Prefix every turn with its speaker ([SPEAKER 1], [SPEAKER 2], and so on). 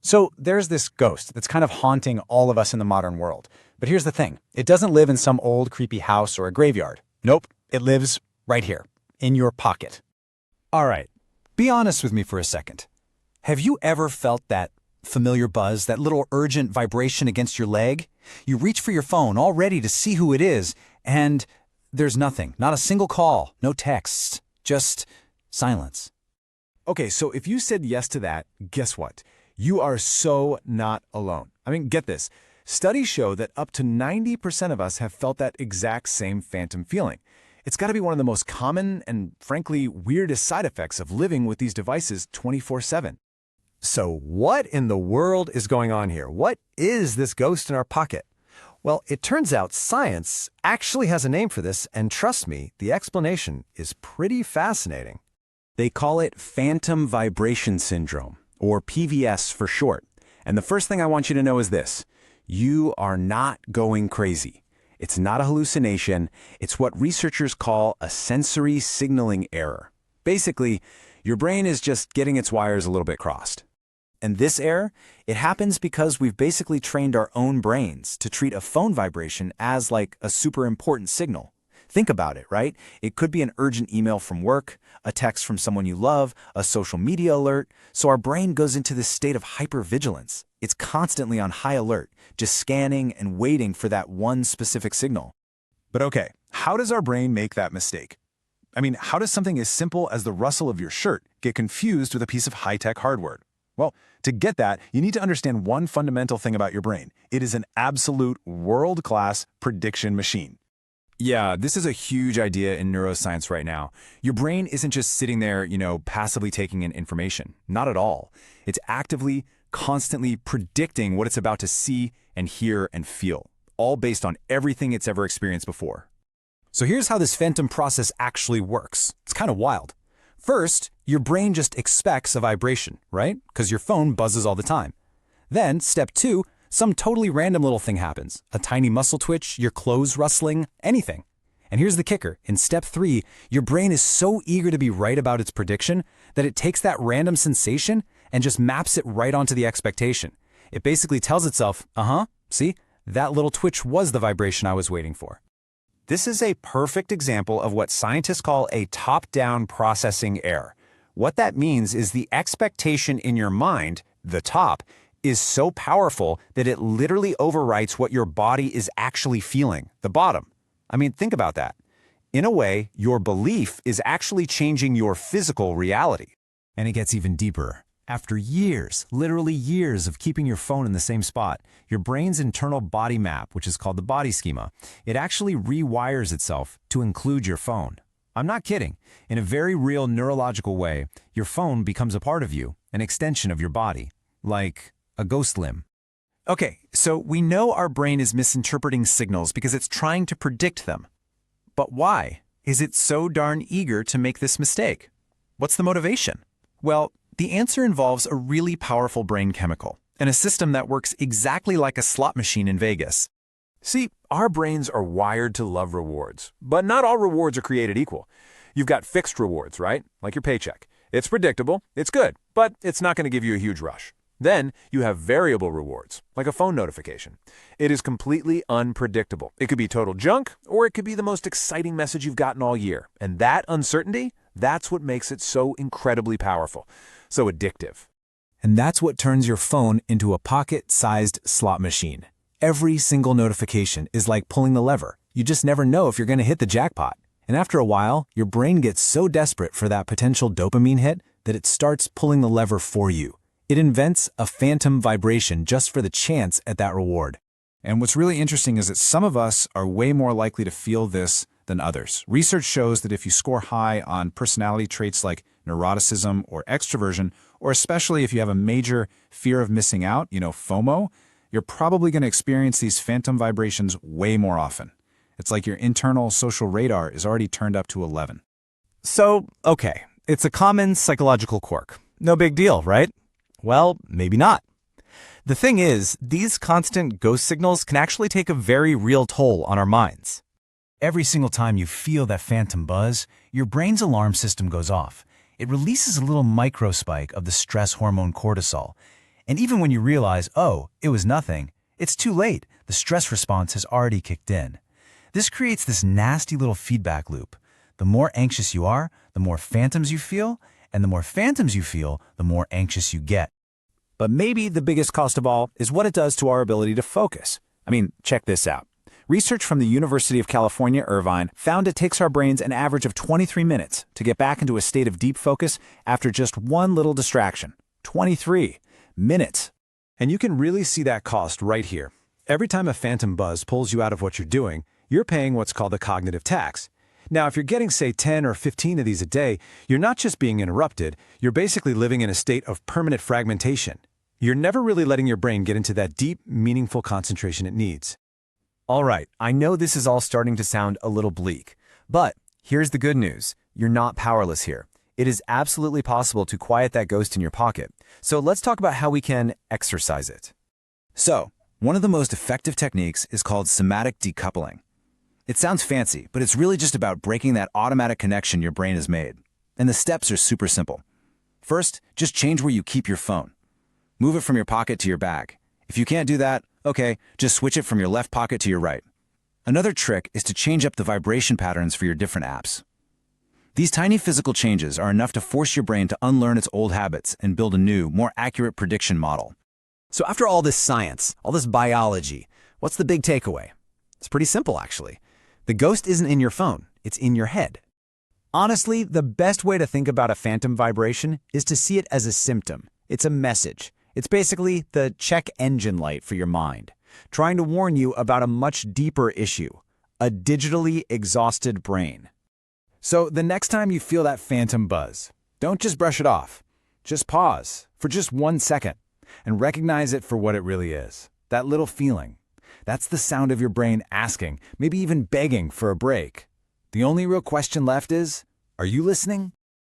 [SPEAKER 1] So there's this ghost that's kind of haunting all of us in the modern world. But here's the thing. It doesn't live in some old creepy house or a graveyard. Nope. It lives right here, in your pocket.
[SPEAKER 2] All right, be honest with me for a second. Have you ever felt that familiar buzz, that little urgent vibration against your leg? You reach for your phone, all ready to see who it is, and there's nothing. Not a single call, no texts, just silence.
[SPEAKER 3] Okay, so if you said yes to that, guess what? You are so not alone. I mean, get this. Studies show that up to 90% of us have felt that exact same phantom feeling. It's got to be one of the most common and, frankly, weirdest side effects of living with these devices 24/7.
[SPEAKER 4] So what in the world is going on here? What is this ghost in our pocket? Well, it turns out science actually has a name for this, and trust me, the explanation is pretty fascinating.
[SPEAKER 1] They call it phantom vibration syndrome, or PVS for short. And the first thing I want you to know is this. You are not going crazy. It's not a hallucination. It's what researchers call a sensory signaling error. Basically, your brain is just getting its wires a little bit crossed. And this error, it happens because we've basically trained our own brains to treat a phone vibration as like a super important signal. Think about it, right? It could be an urgent email from work, a text from someone you love, a social media alert. So our brain goes into this state of hyper-vigilance. It's constantly on high alert, just scanning and waiting for that one specific signal.
[SPEAKER 3] But okay, how does our brain make that mistake? I mean, how does something as simple as the rustle of your shirt get confused with a piece of high-tech hardware? Well, to get that, you need to understand one fundamental thing about your brain. It is an absolute world-class prediction machine.
[SPEAKER 2] Yeah, this is a huge idea in neuroscience right now. Your brain isn't just sitting there, passively taking in information. Not at all. It's actively, constantly predicting what it's about to see and hear and feel, all based on everything it's ever experienced before. So here's how this phantom process actually works. It's kind of wild. First, your brain just expects a vibration, right? Because your phone buzzes all the time. Then, step 2, some totally random little thing happens. A tiny muscle twitch, your clothes rustling, anything. And here's the kicker. In step 3, your brain is so eager to be right about its prediction that it takes that random sensation and just maps it right onto the expectation. It basically tells itself, see, that little twitch was the vibration I was waiting for.
[SPEAKER 1] This is a perfect example of what scientists call a top-down processing error. What that means is the expectation in your mind, the top, is so powerful that it literally overwrites what your body is actually feeling, the bottom. I mean, think about that. In a way, your belief is actually changing your physical reality.
[SPEAKER 2] And it gets even deeper. After years, literally years of keeping your phone in the same spot, your brain's internal body map, which is called the body schema, it actually rewires itself to include your phone. I'm not kidding. In a very real neurological way, your phone becomes a part of you, an extension of your body, like a ghost limb.
[SPEAKER 1] Okay, so we know our brain is misinterpreting signals because it's trying to predict them. But why is it so darn eager to make this mistake? What's the motivation? Well, the answer involves a really powerful brain chemical, and a system that works exactly like a slot machine in Vegas.
[SPEAKER 3] See, our brains are wired to love rewards, but not all rewards are created equal. You've got fixed rewards, right? Like your paycheck. It's predictable, it's good, but it's not going to give you a huge rush. Then you have variable rewards, like a phone notification. It is completely unpredictable. It could be total junk, or it could be the most exciting message you've gotten all year. And that uncertainty, that's what makes it so incredibly powerful, so addictive.
[SPEAKER 2] And that's what turns your phone into a pocket-sized slot machine. Every single notification is like pulling the lever. You just never know if you're going to hit the jackpot. And after a while, your brain gets so desperate for that potential dopamine hit that it starts pulling the lever for you. It invents a phantom vibration just for the chance at that reward.
[SPEAKER 1] And what's really interesting is that some of us are way more likely to feel this than others. Research shows that if you score high on personality traits like neuroticism or extroversion, or especially if you have a major fear of missing out, FOMO, you're probably going to experience these phantom vibrations way more often. It's like your internal social radar is already turned up to 11.
[SPEAKER 2] So, okay, it's a common psychological quirk. No big deal, right? Well, maybe not. The thing is, these constant ghost signals can actually take a very real toll on our minds. Every single time you feel that phantom buzz, your brain's alarm system goes off. It releases a little microspike of the stress hormone cortisol,
[SPEAKER 5] And even when you realize, oh, it was nothing, it's too late. The stress response has already kicked in. This creates this nasty little feedback loop. The more anxious you are, the more phantoms you feel, and the more phantoms you feel, the more anxious you get.
[SPEAKER 1] But maybe the biggest cost of all is what it does to our ability to focus. I mean, check this out. Research from the University of California, Irvine, found it takes our brains an average of 23 minutes to get back into a state of deep focus after just one little distraction. 23 minutes.
[SPEAKER 4] And you can really see that cost right here. Every time a phantom buzz pulls you out of what you're doing, you're paying what's called a cognitive tax. Now, if you're getting, say, 10 or 15 of these a day, you're not just being interrupted, you're basically living in a state of permanent fragmentation. You're never really letting your brain get into that deep, meaningful concentration it needs.
[SPEAKER 2] All right, I know this is all starting to sound a little bleak, but here's the good news. You're not powerless here. It is absolutely possible to quiet that ghost in your pocket. So let's talk about how we can exercise it. So, one of the most effective techniques is called somatic decoupling. It sounds fancy, but it's really just about breaking that automatic connection your brain has made. And the steps are super simple. First, just change where you keep your phone. Move it from your pocket to your bag. If you can't do that, okay, just switch it from your left pocket to your right. Another trick is to change up the vibration patterns for your different apps. These tiny physical changes are enough to force your brain to unlearn its old habits and build a new, more accurate prediction model.
[SPEAKER 1] So after all this science, all this biology, what's the big takeaway? It's pretty simple, actually. The ghost isn't in your phone, it's in your head. Honestly, the best way to think about a phantom vibration is to see it as a symptom. It's a message. It's basically the check engine light for your mind, trying to warn you about a much deeper issue, a digitally exhausted brain. So the next time you feel that phantom buzz, don't just brush it off. Just pause for just 1 second and recognize it for what it really is. That little feeling. That's the sound of your brain asking, maybe even begging for a break. The only real question left is, are you listening?